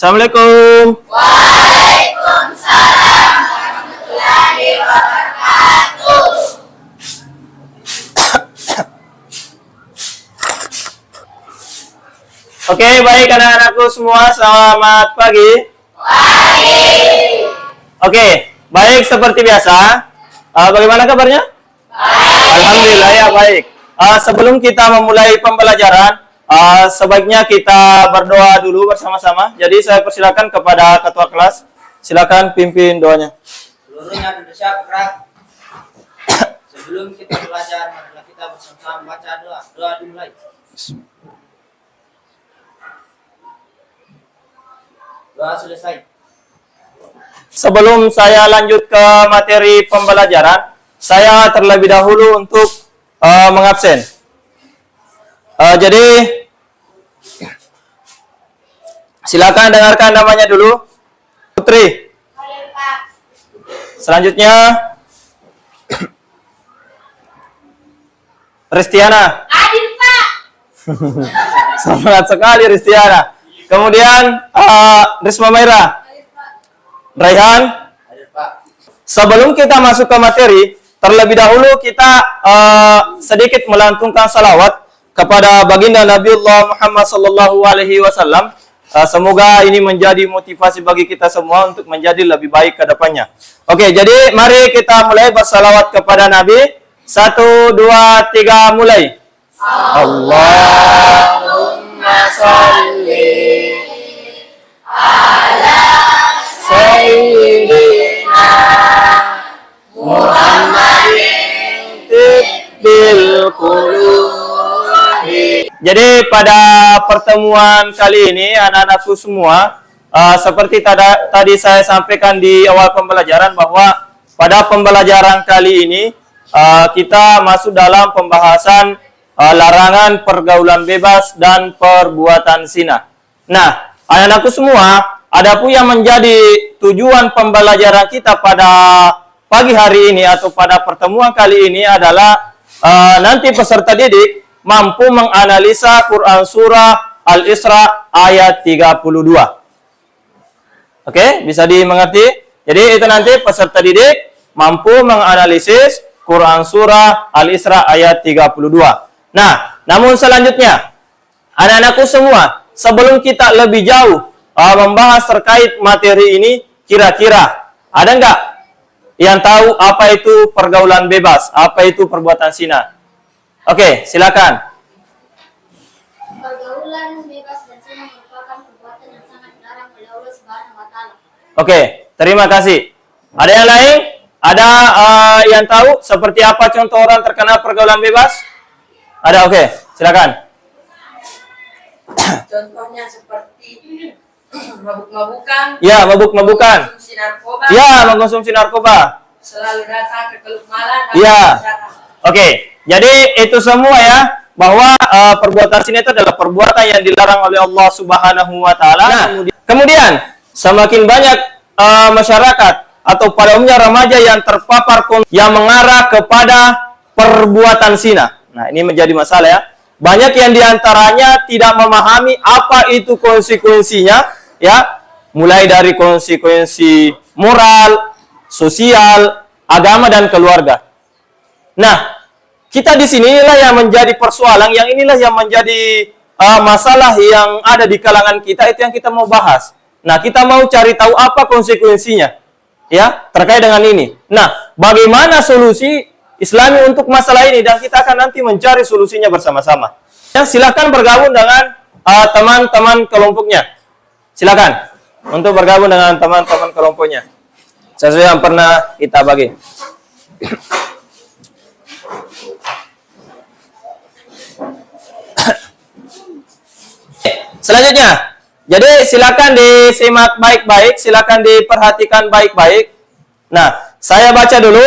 Assalamualaikum. Waalaikumsalam warahmatullahi wabarakatuh. Oke, baik anak-anakku semua, selamat pagi. Pagi. Oke, baik seperti biasa. Bagaimana kabarnya? Baik. Alhamdulillah ya baik. Sebelum kita memulai pembelajaran, sebaiknya kita berdoa dulu bersama-sama. Jadi saya persilakan kepada ketua kelas, silakan pimpin doanya. Seluruhnya Indonesia bergerak. Sebelum kita belajar, marilah kita bersama-sama baca doa. Doa dimulai. Doa selesai. Sebelum saya lanjut ke materi pembelajaran, saya terlebih dahulu untuk mengabsen. Jadi silakan dengarkan namanya dulu. Putri. Selanjutnya Ristiana. Hadir, Pak. Semangat sekali Ristiana. Kemudian Risma Maira. Raihan. Hadir, Pak. Sebelum kita masuk ke materi, terlebih dahulu kita sedikit melantunkan salawat kepada baginda Nabiullah Muhammad sallallahu alaihi wasallam. Semoga ini menjadi motivasi bagi kita semua untuk menjadi lebih baik ke depannya. Oke, jadi mari kita mulai bersalawat kepada Nabi. 1, 2, 3, mulai. Allahumma sholli ala sayyidina Muhammadin tibbil qulubi. Jadi pada pertemuan kali ini anak-anakku semua, seperti tadi saya sampaikan di awal pembelajaran bahwa pada pembelajaran kali ini kita masuk dalam pembahasan larangan pergaulan bebas dan perbuatan zina. Nah, anak-anakku semua, adapun yang menjadi tujuan pembelajaran kita pada pagi hari ini atau pada pertemuan kali ini adalah nanti peserta didik mampu menganalisa Quran Surah Al-Isra ayat 32. Oke, bisa dimengerti? Jadi itu nanti peserta didik mampu menganalisis Quran Surah Al-Isra ayat 32. Nah, namun selanjutnya, anak-anakku semua, sebelum kita lebih jauh membahas terkait materi ini, kira-kira ada nggak yang tahu apa itu pergaulan bebas, apa itu perbuatan zina? Oke, silakan. Pergaulan bebas dan zina merupakan perbuatan yang sangat dilarang oleh Allah Subhanahu wa taala. Oke, terima kasih. Ada yang lain? Ada yang tahu seperti apa contoh orang terkena pergaulan bebas? Ada, oke. Silakan. Contohnya seperti mabuk-mabukan. Ya, mabuk-mabukan. Konsumsi narkoba. Ya, mengkonsumsi narkoba. Selalu datang ke klub malam. Ya. Oke, jadi itu semua ya, bahwa perbuatan zina itu adalah perbuatan yang dilarang oleh Allah Subhanahu wa taala. Nah, kemudian semakin banyak masyarakat atau pada umumnya remaja yang terpapar yang mengarah kepada perbuatan zina. Nah, ini menjadi masalah ya. Banyak yang diantaranya tidak memahami apa itu konsekuensinya, ya. Mulai dari konsekuensi moral, sosial, agama, dan keluarga. Nah, kita di sini inilah yang menjadi persoalan, yang inilah yang menjadi masalah yang ada di kalangan kita, itu yang kita mau bahas. Nah, kita mau cari tahu apa konsekuensinya, ya, terkait dengan ini. Nah, bagaimana solusi Islami untuk masalah ini, dan kita akan nanti mencari solusinya bersama-sama. Ya, silakan bergabung dengan teman-teman kelompoknya. Silakan untuk bergabung dengan teman-teman kelompoknya. Sesuai yang pernah kita bagi. Selanjutnya, jadi silakan disimak baik-baik, silakan diperhatikan baik-baik. Nah, saya baca dulu.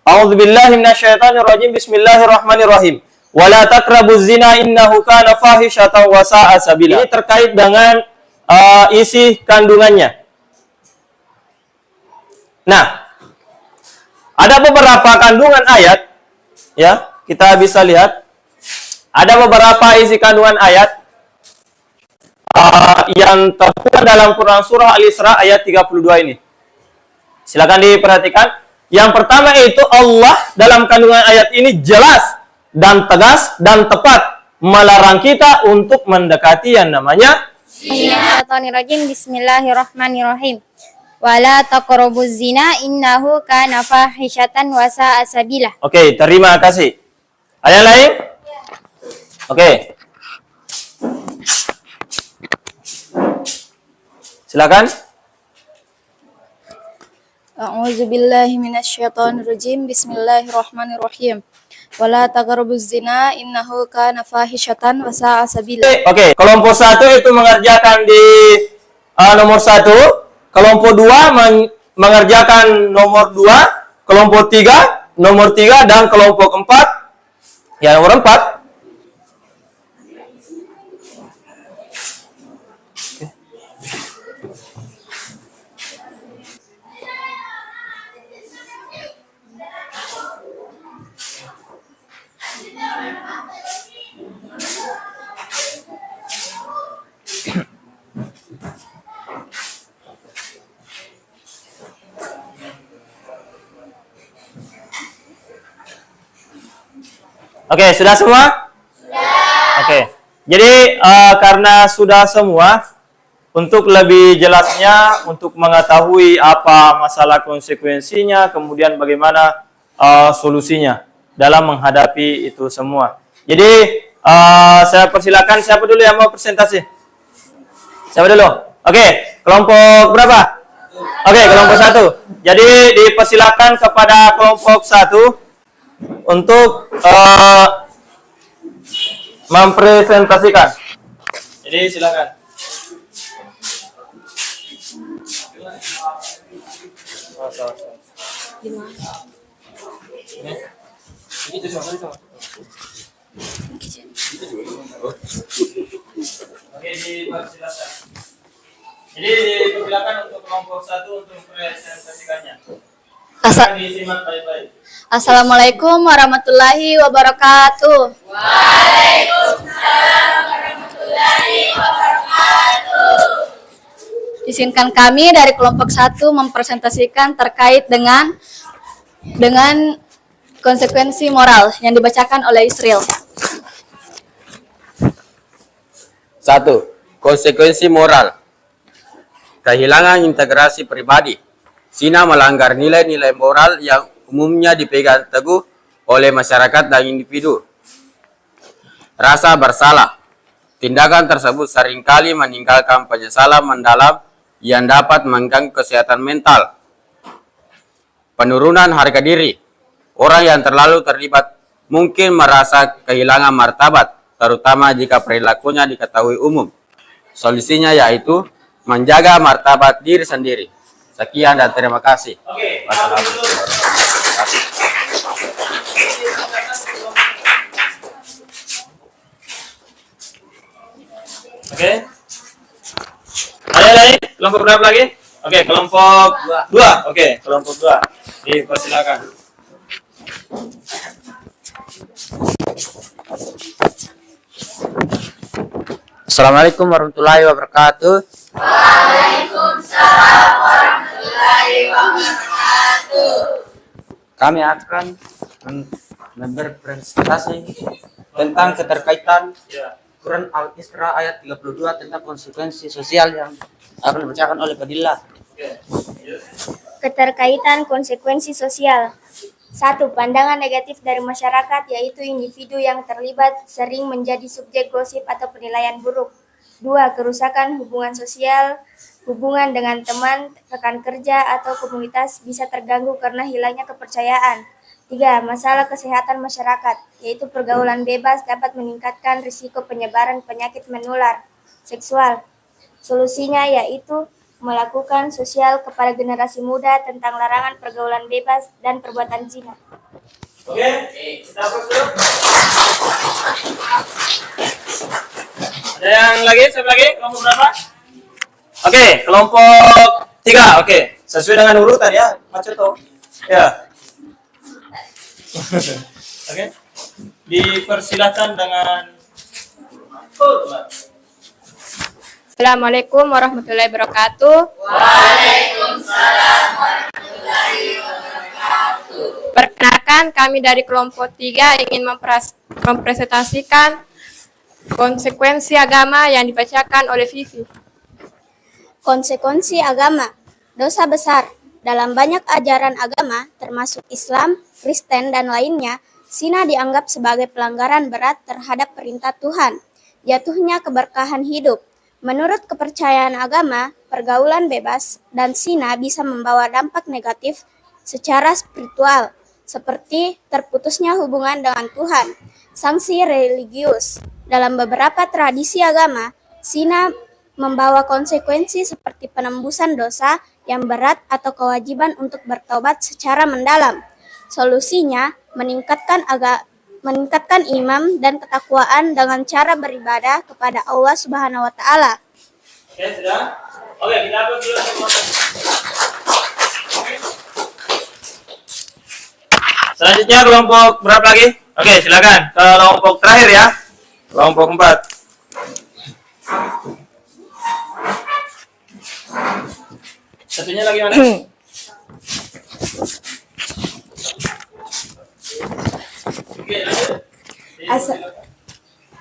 A'udzubillahi minasyaitonirrajim. Bismillahirrahmanirrahim. Wala taqrabuz zina innahu kana fahisyatan wa sa'a sabila. Ini terkait dengan isi kandungannya. Nah, ada beberapa kandungan ayat, ya, kita bisa lihat. Ada beberapa isi kandungan ayat. yang terpuat dalam Quran surah Al-Isra ayat 32 ini. Silakan diperhatikan. Yang pertama itu Allah dalam kandungan ayat ini jelas dan tegas dan tepat melarang kita untuk mendekati yang namanya Bismillahirrahmanirrahim. Bismillahirrahmanirrahim. Wala taqrabuz zina innahu kana fahisyatan wa sa'a sabila. Oke, terima kasih. Ada yang lain? Oke. Silakan. A'udzu billahi minasyaitonir rajim. Bismillahirrahmanirrahim. Wala taqrabuz zina innahu kana fahisyatan wa sa'a sabila. Oke, kelompok 1 itu mengerjakan di nomor 1, kelompok 2 mengerjakan nomor 2, kelompok 3 nomor 3 dan kelompok 4 ya nomor 4. Oke, sudah semua? Sudah. Oke. Jadi karena sudah semua, untuk lebih jelasnya, untuk mengetahui apa masalah konsekuensinya, kemudian bagaimana solusinya dalam menghadapi itu semua. Jadi saya persilakan siapa dulu yang mau presentasi? Siapa dulu? Oke, kelompok berapa? Oke, kelompok 1. Jadi dipersilakan kepada kelompok 1 untuk mempresentasikan. Jadi silakan. Oke, dipersilakan. Jadi dipersilakan untuk kelompok 1 untuk presentasikannya. Disimak baik-baik. Assalamualaikum warahmatullahi wabarakatuh. Waalaikumsalam warahmatullahi wabarakatuh. Izinkan kami dari kelompok 1 mempresentasikan terkait dengan konsekuensi moral yang dibacakan oleh Yusril. 1. Konsekuensi moral. Kehilangan integrasi pribadi. Zina melanggar nilai-nilai moral yang umumnya dipegang teguh oleh masyarakat dan individu. Rasa bersalah. Tindakan tersebut seringkali meninggalkan penyesalan mendalam yang dapat mengganggu kesehatan mental. Penurunan harga diri. Orang yang terlalu terlibat mungkin merasa kehilangan martabat, terutama jika perilakunya diketahui umum. Solusinya yaitu menjaga martabat diri sendiri. Sekian dan terima kasih. Oke, Wassalamualaikum warahmatullahi wabarakatuh. Oke. Ada lagi? Kelompok berapa lagi? Oke, kelompok 2. Oke, kelompok 2. Dipersilakan. Assalamualaikum warahmatullahi wabarakatuh. Waalaikumsalam warahmatullahi wabarakatuh. Kami akan berpresentasi tentang keterkaitan Quran Al-Isra ayat 32 tentang konsekuensi sosial yang akan dibacakan oleh Fadilah. Keterkaitan konsekuensi sosial. 1. Pandangan negatif dari masyarakat, yaitu individu yang terlibat sering menjadi subjek gosip atau penilaian buruk. 2. Kerusakan hubungan sosial, hubungan dengan teman, rekan kerja, atau komunitas bisa terganggu karena hilangnya kepercayaan. 3. Masalah kesehatan masyarakat, yaitu pergaulan bebas dapat meningkatkan risiko penyebaran penyakit menular seksual. Solusinya yaitu melakukan sosial kepada generasi muda tentang larangan pergaulan bebas dan perbuatan zina. Oke, kita fokus dulu. Ada yang lagi? Siapa lagi? Kelompok berapa? Oke, kelompok 3. Oke, sesuai dengan urutan ya, Mas Coto. Ya. Oke. Dipersilakan dengan Assalamualaikum warahmatullahi wabarakatuh. Perkenalkan, kami dari kelompok 3 ingin mempresentasikan konsekuensi agama yang dibacakan oleh Vivi. Konsekuensi agama, dosa besar. Dalam banyak ajaran agama, termasuk Islam, Kristen, dan lainnya, zina dianggap sebagai pelanggaran berat terhadap perintah Tuhan. Jatuhnya keberkahan hidup. Menurut kepercayaan agama, pergaulan bebas dan zina bisa membawa dampak negatif secara spiritual, seperti terputusnya hubungan dengan Tuhan. Sanksi religius. Dalam beberapa tradisi agama, zina membawa konsekuensi seperti penembusan dosa yang berat atau kewajiban untuk bertobat secara mendalam. Solusinya, meningkatkan imam dan ketakwaan dengan cara beribadah kepada Allah Subhanahu wa taala. Oke, sudah? Oke, kita upload dulu semua. Selanjutnya kelompok berapa lagi? Oke, silakan. Kelompok terakhir ya. Kelompok 4. Satunya lagi mana? Oke, lanjut.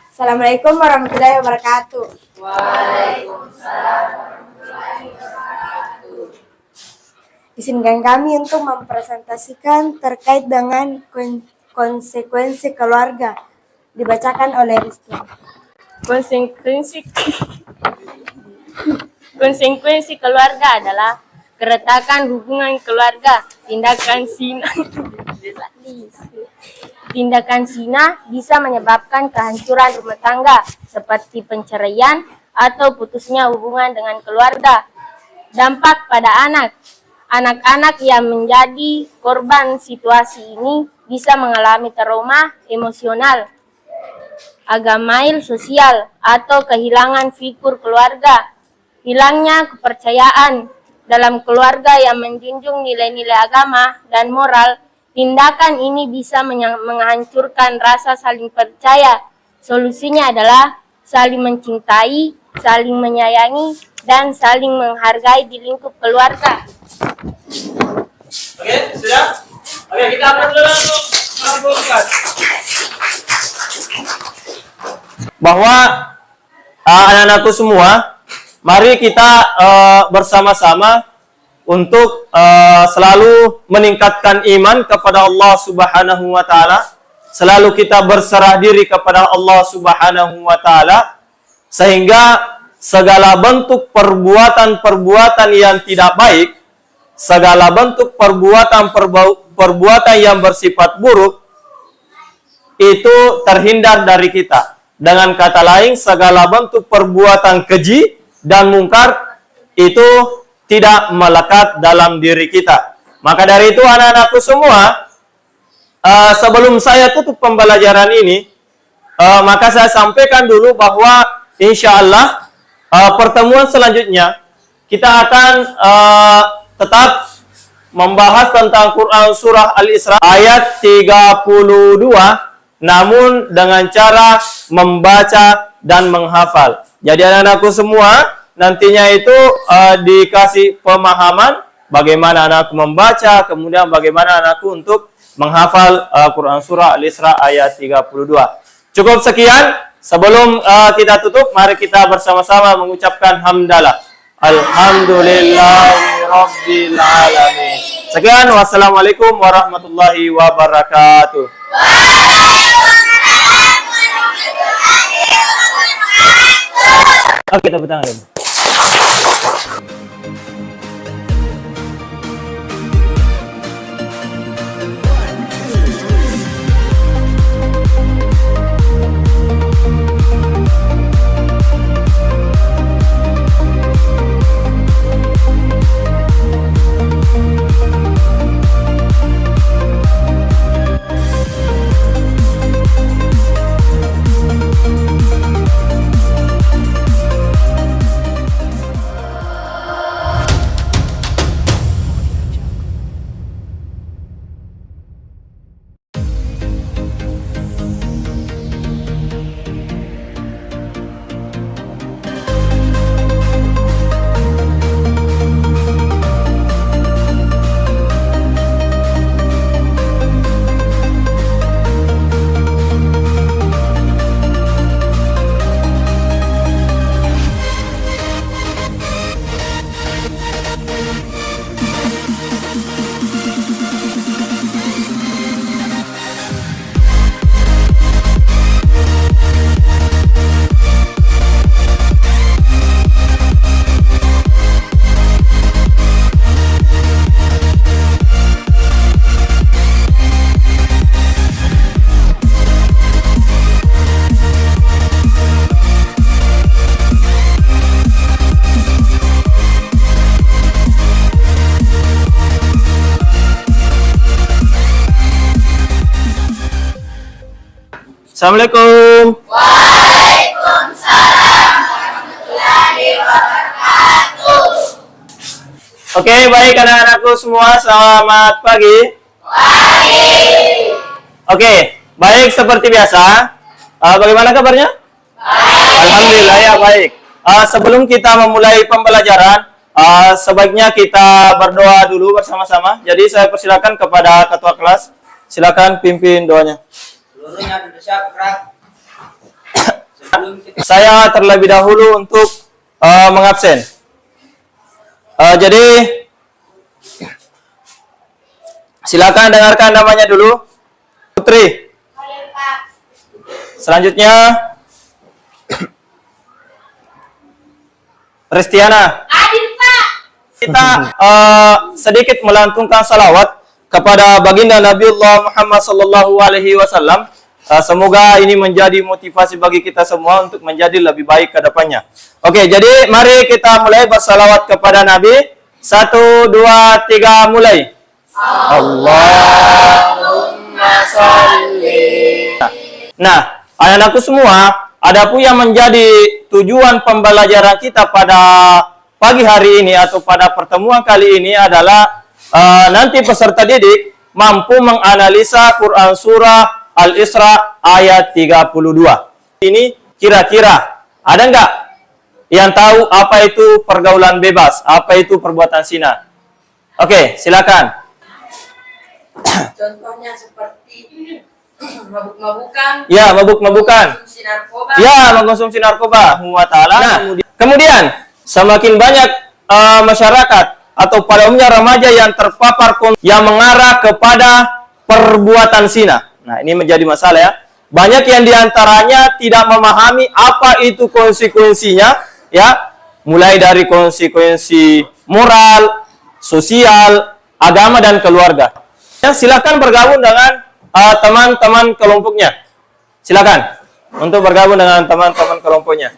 Assalamualaikum warahmatullahi wabarakatuh. Izinkan kami untuk mempresentasikan terkait dengan konsekuensi keluarga. Dibacakan oleh Rizky. Konsekuensi keluarga adalah keretakan hubungan keluarga. Tindakan zina bisa menyebabkan kehancuran rumah tangga seperti perceraian atau putusnya hubungan dengan keluarga. Dampak pada anak. Anak-anak yang menjadi korban situasi ini bisa mengalami trauma emosional, agamail sosial, atau kehilangan figur keluarga. Hilangnya kepercayaan dalam keluarga yang menjunjung nilai-nilai agama dan moral. Tindakan ini bisa menghancurkan rasa saling percaya. Solusinya adalah saling mencintai, saling menyayangi, dan saling menghargai di lingkup keluarga. Oke, sudah? Oke, kita upload dulu untuk kelompok 4. Bahwa anak-anakku semua, mari kita bersama-sama untuk selalu meningkatkan iman kepada Allah Subhanahu wa taala, selalu kita berserah diri kepada Allah Subhanahu wa taala, sehingga segala bentuk perbuatan-perbuatan yang tidak baik, segala bentuk perbuatan yang bersifat buruk itu terhindar dari kita. Dengan kata lain, segala bentuk perbuatan keji dan mungkar itu tidak melekat dalam diri kita. Maka dari itu anak-anakku semua, sebelum saya tutup pembelajaran ini, maka saya sampaikan dulu bahwa insya Allah pertemuan selanjutnya kita akan tetap membahas tentang Quran Surah Al-Isra ayat 32, namun dengan cara membaca dan menghafal. Jadi anak-anakku semua, nantinya itu dikasih pemahaman bagaimana anakku membaca, kemudian bagaimana anakku untuk menghafal Quran Surah Al-Isra ayat 32. Cukup sekian. Sebelum kita tutup, mari kita bersama-sama mengucapkan hamdalah. Alhamdulillahirabbil alamin. Sekian, wassalamualaikum warahmatullahi wabarakatuh. Oke, tepuk tangan. Assalamualaikum. Oke, baik anak-anakku semua, selamat pagi. Oke, baik seperti biasa. Bagaimana kabarnya? Alhamdulillah ya baik. Sebelum kita memulai pembelajaran, sebaiknya kita berdoa dulu bersama-sama. Jadi saya persilakan kepada ketua kelas, silakan pimpin doanya. Seluruhnya duduk siap, gerak. Saya terlebih dahulu untuk mengabsen. Jadi silakan dengarkan namanya dulu. Putri. Selanjutnya Restiana. Kita sedikit melantunkan salawat kepada baginda Nabiullah Muhammad sallallahu alaihi wasallam. Semoga ini menjadi motivasi bagi kita semua untuk menjadi lebih baik ke depannya. Oke, jadi mari kita mulai bersalawat kepada Nabi. 1, 2, 3, mulai. Allahumma salli. Nah, anak-anakku semua, adapun yang menjadi tujuan pembelajaran kita pada pagi hari ini atau pada pertemuan kali ini adalah nanti peserta didik mampu menganalisa Quran surah Al-Isra ayat 32. Ini kira-kira ada nggak yang tahu apa itu pergaulan bebas, apa itu perbuatan zina? Oke, silakan. Contohnya seperti mabuk-mabukan. Ya, mabuk-mabukan. Konsumsi narkoba. Ya, mengkonsumsi narkoba. Nah, kemudian semakin banyak masyarakat atau pada umumnya remaja yang terpapar yang mengarah kepada perbuatan zina. Nah, ini menjadi masalah ya. Banyak yang diantaranya tidak memahami apa itu konsekuensinya, ya. Mulai dari konsekuensi moral, sosial, agama, dan keluarga. Ya, silakan bergabung dengan teman-teman kelompoknya. Silakan untuk bergabung dengan teman-teman kelompoknya.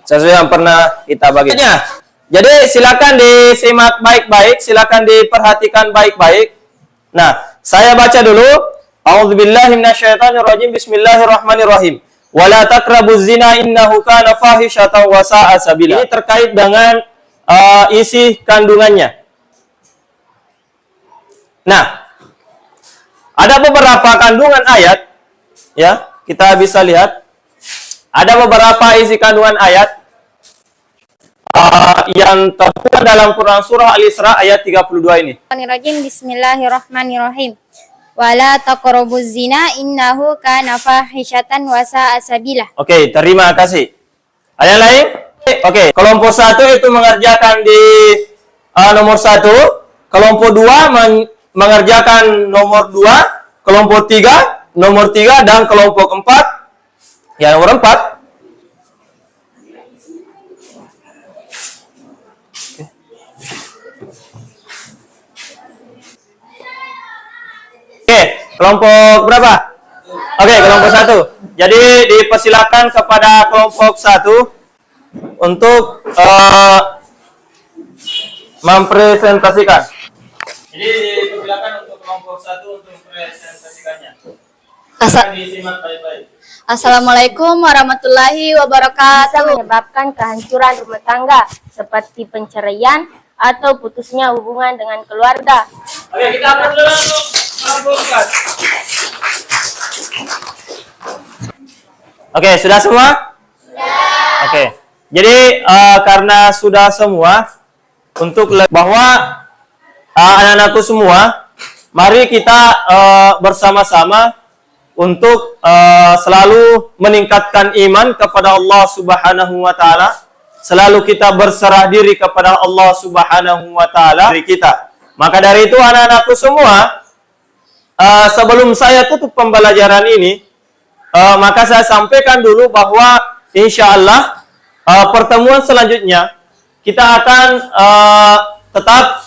Sesuai yang pernah kita bagi. Jadi silakan disimak baik-baik, silakan diperhatikan baik-baik. Nah, saya baca dulu. A'udzubillahi minasyaitonirrajim. Bismillahirrahmanirrahim. Wala taqrabuz zina innahu kana fahisyatan wa sa'a sabila. Ini terkait dengan isi kandungannya. Nah, ada beberapa kandungan ayat, ya, kita bisa lihat. Ada beberapa isi kandungan ayat yang tertulis dalam Quran surah Al-Isra ayat 32 ini. Bismillahirrahmanirrahim. Wala taqrabuz zina innahu kana fahisyatan wa sa'a sabila. Oke, terima kasih. Ada yang lain? Oke, kelompok 1 itu mengerjakan di nomor 1, kelompok 2 mengerjakan nomor 2, kelompok 3 nomor 3, dan kelompok 4 ya nomor 4. Oke, kelompok berapa? Oke, kelompok 1. Jadi dipersilakan kepada kelompok 1 untuk mempresentasikan. Jadi dipersilakan untuk kelompok 1 untuk presentasikannya. Disimak baik-baik. Assalamualaikum warahmatullahi wabarakatuh. Menyebabkan kehancuran rumah tangga seperti perceraian atau putusnya hubungan dengan keluarga. Oke, kita akan dulu kelompok 4. Oke, sudah semua? Sudah. Oke. Jadi karena sudah semua, untuk bahwa anak-anakku semua, mari kita bersama-sama untuk selalu meningkatkan iman kepada Allah Subhanahu wa taala. Selalu kita berserah diri kepada Allah Subhanahu wa taala dari kita. Maka dari itu anak-anakku semua, sebelum saya tutup pembelajaran ini, maka saya sampaikan dulu bahwa insya Allah pertemuan selanjutnya kita akan tetap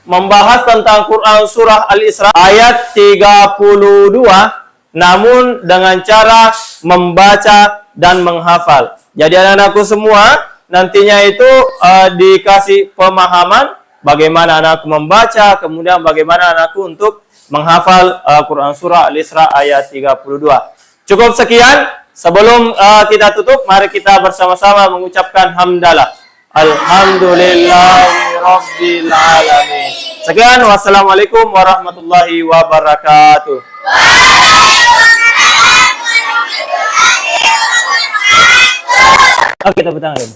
membahas tentang Quran surah Al-Isra ayat 32, namun dengan cara membaca dan menghafal. Jadi anak-anakku semua nantinya itu dikasih pemahaman bagaimana anakku membaca, kemudian bagaimana anakku untuk menghafal Quran surah Al-Isra ayat 32. Cukup sekian. Sebelum kita tutup, mari kita bersama-sama mengucapkan hamdalah. Alhamdulillahirabbil alamin. Sekian, wassalamualaikum warahmatullahi wabarakatuh. Oke, tepuk tangan.